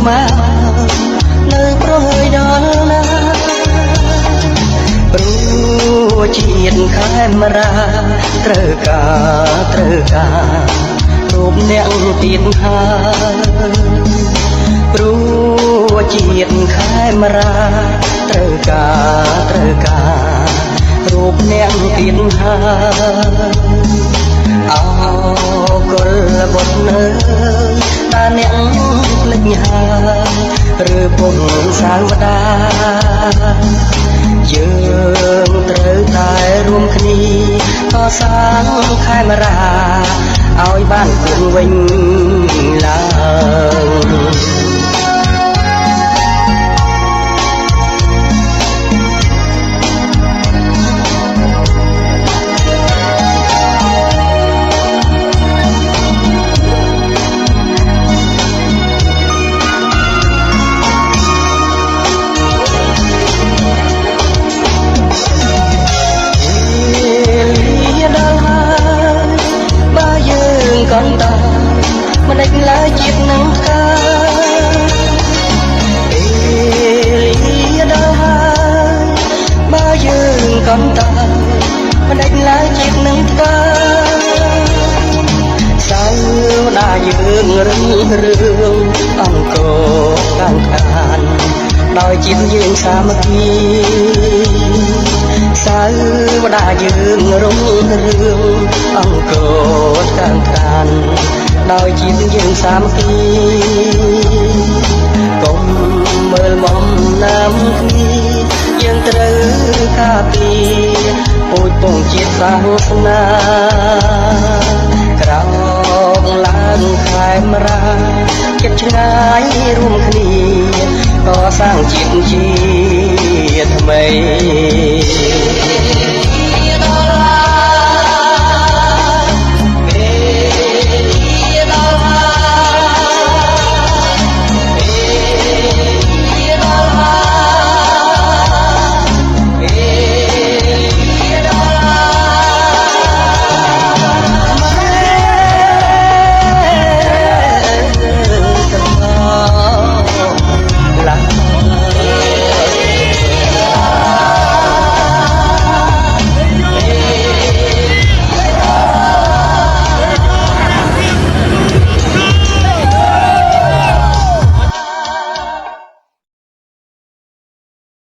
មកនៅប្រយដល់ណាព្រោះជាតិខេមរាត្រូវការរូបអ្នកទៀតហើយព្រោះជាតិខេមរាត្រូវការរូបអ្នកទៀតហើយអោគុលបុត្រនៅតាអ្នកភ្លេចហើយឬពុំសាវតាយើងត្រូវតែរួមគ្នាកសាងខេមរាឲ្យបានគង់វិញឡើងកន្តើមិនដេចឡើយជាតិនឹងកាអេលីដល់ហើយបើយើងកន្តើមិនដេចឡើយជាតិនឹងកាសៅដាយើងរឹងរឿងអង្គកាំងខានដោយជាតិយើងសាមគ្គីសៅដាយើងរុងរឿងអង្គកាំងខានដោយជាតិយើងសាមគ្គីកុំមើលមុំណាំគ្នាយើងត្រូវការពារពូជពងជាតិសាសនាក្រោកឡើងខេមរាចិត្តឆ្ងាយរួមគ្នាកសាងជាតិជាថ្មី